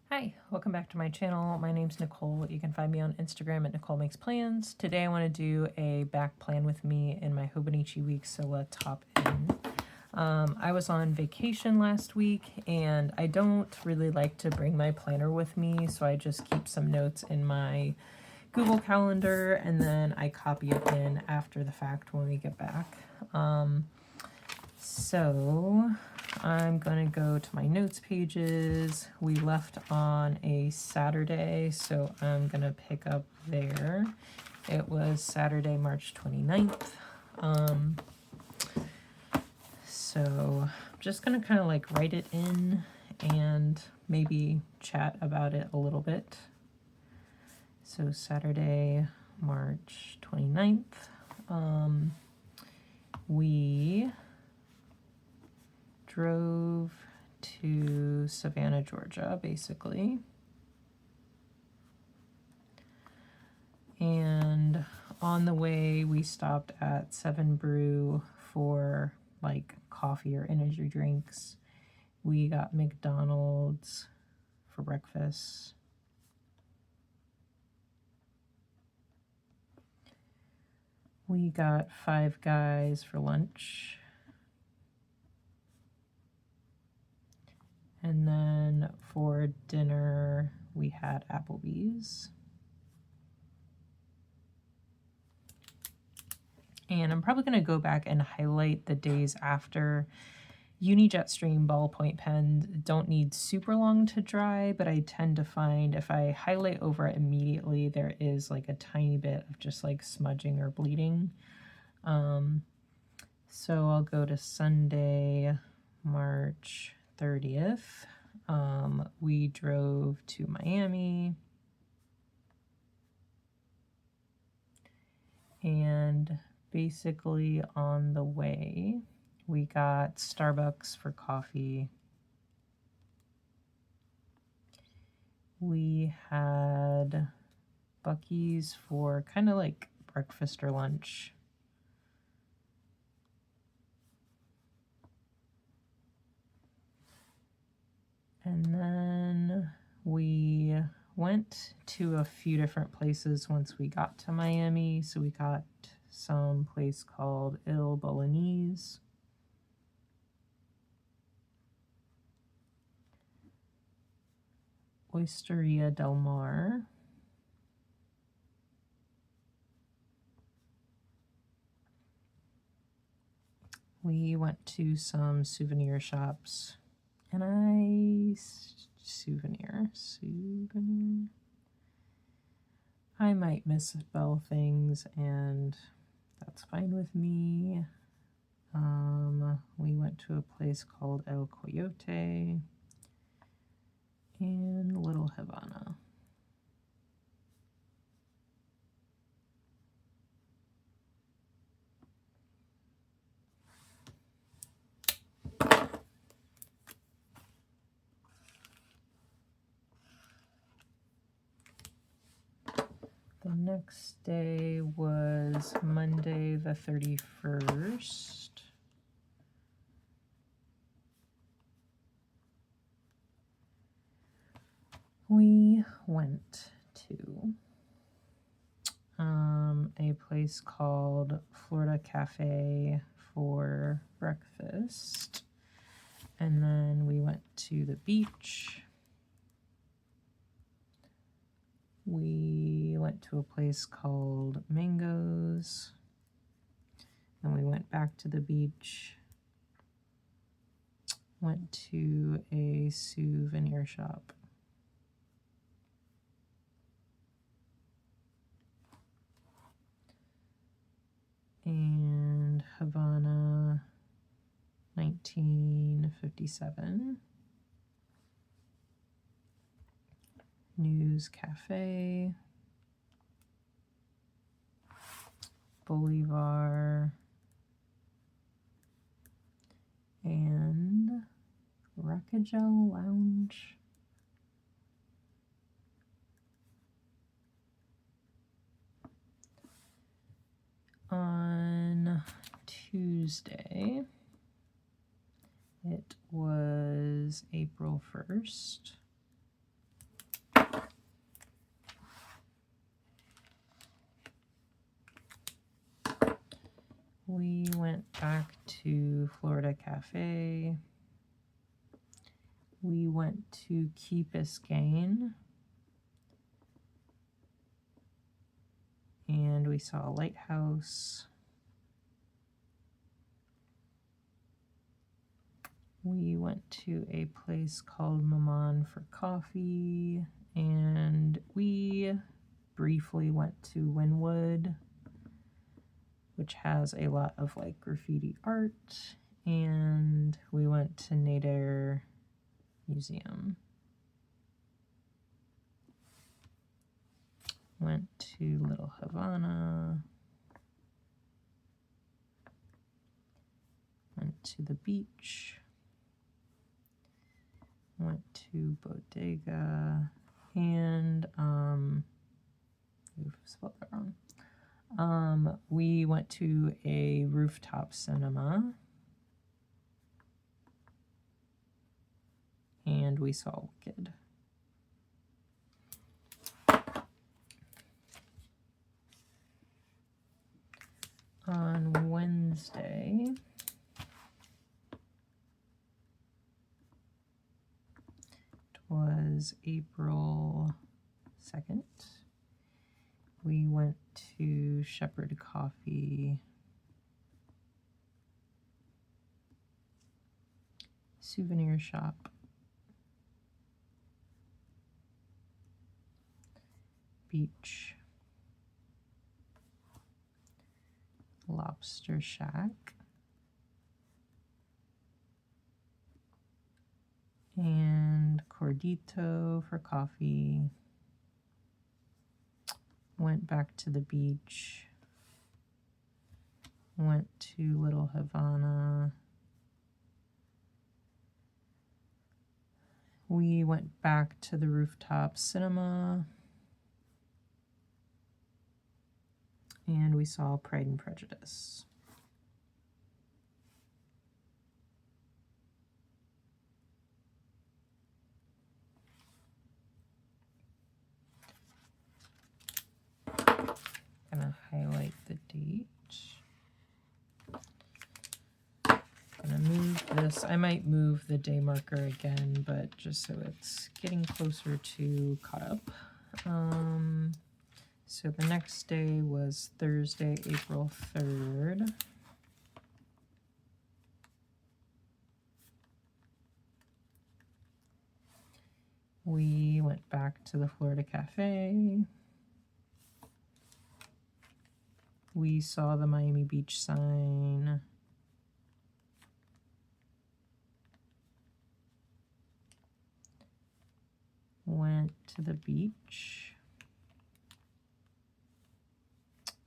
Hi, welcome back to my channel. My name's Nicole. You can find me on Instagram at Nicole Makes Plans. Today I want to do a back plan with me in my hobonichi week, so let's hop in. I was on vacation last week and I don't really like to bring my planner with me, so I just keep some notes in my Google Calendar and then I copy it in after the fact when we get back. So I'm going to go to my notes pages. We left on a Saturday, so I'm going to pick up there. It was Saturday, March 29th. So I'm just going to kind of like write it in and maybe chat about it a little bit. So Saturday, March 29th, we drove to Savannah, Georgia, basically. And on the way, we stopped at 7 Brew for like coffee or energy drinks. We got McDonald's for breakfast. We got Five Guys for lunch. And then for dinner, we had Applebee's. And I'm probably going to go back and highlight the days after. Uni Jetstream ballpoint pens don't need super long to dry, but I tend to find if I highlight over it immediately, there is like a tiny bit of just like smudging or bleeding. So I'll go to Sunday, March 30th. We drove to Miami. And basically on the way, we got Starbucks for coffee. We had Buc-ee's for kind of like breakfast or lunch. And then we went to a few different places once we got to Miami. So we got some place called Il Bolognese. Osteria del Mar. We went to some souvenir shops, and souvenir. I might misspell things, and that's fine with me. We went to a place called El Coyote in Little Havana. The next day was Monday the 31st. We went to a place called Florida Cafe for breakfast. And then we went to the beach. We went to a place called Mangoes. And we went back to the beach. Went to a souvenir shop. And Havana, 1957. News Cafe. Bolivar. And Rackagel Lounge. On Tuesday, it was April 1st. to Florida Cafe. We went to Key Biscayne. And we saw a lighthouse. We went to a place called Maman for coffee, and we briefly went to Wynwood, which has a lot of like graffiti art, and we went to Nader Museum. Went to Little Havana. Went to the beach. Went to Bodega. And, we've spelled that wrong. We went to a rooftop cinema. And we saw Wicked. On Wednesday, it was April 2nd. We went to Shepherd Coffee, souvenir shop, beach, Lobster Shack, and Cordito for coffee. Went back to the beach. Went to Little Havana. We went back to the rooftop cinema. And we saw Pride and Prejudice. Gonna highlight the date. Gonna move this. I might move the day marker again, but just so it's getting closer to caught up. So the next day was Thursday, April 3rd. We went back to the Florida Cafe. We saw the Miami Beach sign. Went to the beach.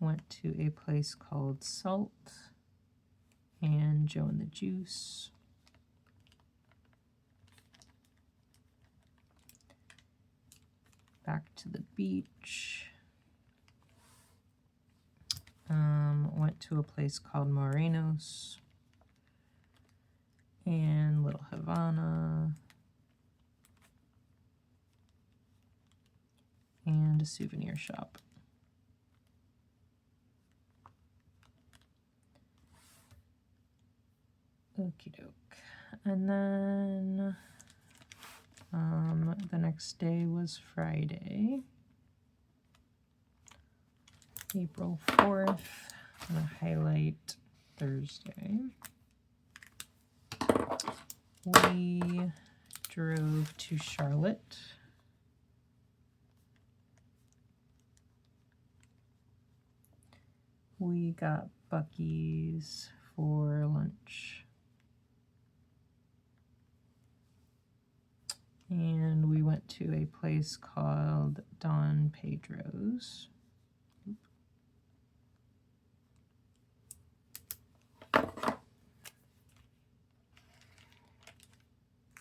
Went to a place called Salt and Joe and the Juice. Back to the beach. Went to a place called Morenos and Little Havana and a souvenir shop. Okie doke. And then the next day was Friday, April 4th. I'm going to highlight Thursday. We drove to Charlotte. We got Buc-ee's for lunch. And we went to a place called Don Pedro's.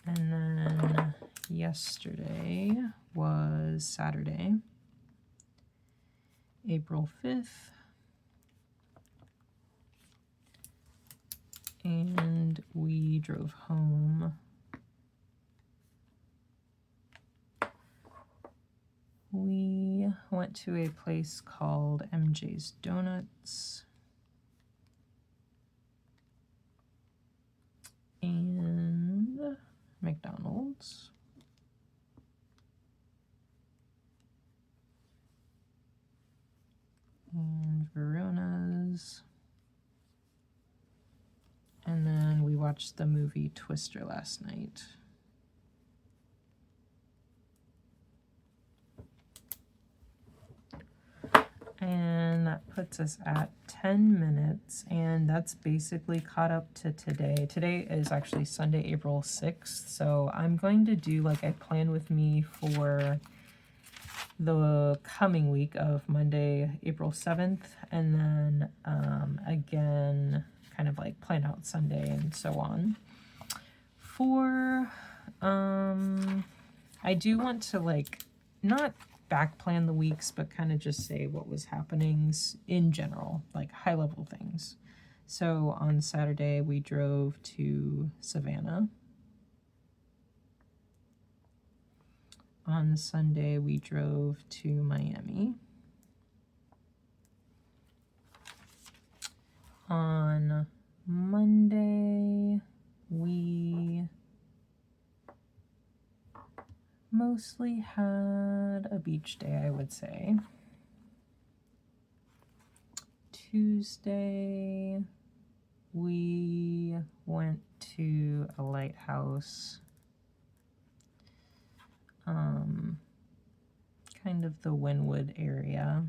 And then yesterday was Saturday, April 5th. And we drove home. We went to a place called MJ's Donuts. McDonald's. And Verona's. And then we watched the movie Twister last night. And that puts us at 10 minutes, and that's basically caught up to today. Today is actually Sunday, April 6th, so I'm going to do like a plan with me for the coming week of Monday, April 7th, and then again, kind of like plan out Sunday and so on. For, I do want to like, not back plan the weeks, but kind of just say what was happening in general, like high level things. So on Saturday, we drove to Savannah. On Sunday, we drove to Miami. On Monday, we mostly had a beach day, I would say. Tuesday, we went to a lighthouse, kind of the Wynwood area.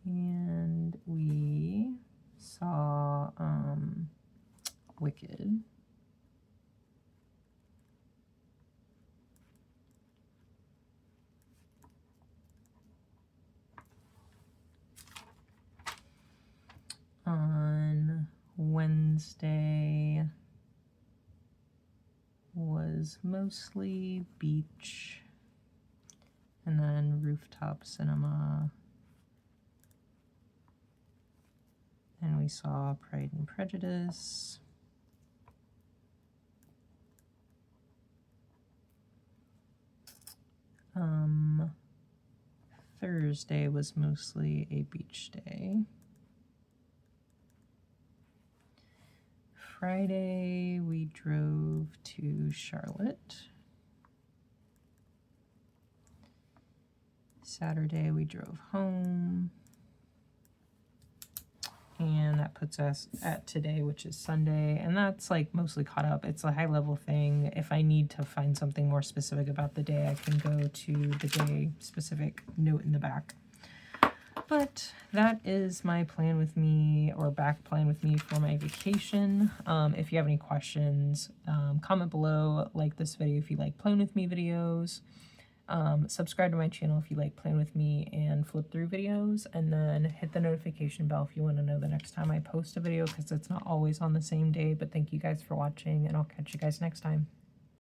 And we saw Wicked. On Wednesday was mostly beach, and then rooftop cinema, and we saw Pride and Prejudice. Thursday was mostly a beach day. Friday, we drove to Charlotte. Saturday, we drove home. And that puts us at today, which is Sunday. And that's like mostly caught up. It's a high level thing. If I need to find something more specific about the day, I can go to the day specific note in the back. But that is my plan with me, or back plan with me for my vacation. If you have any questions, comment below, like this video if you like plan with me videos. Subscribe to my channel if you like plan with me and flip through videos, and then hit the notification bell if you want to know the next time I post a video, because it's not always on the same day. But thank you guys for watching, and I'll catch you guys next time.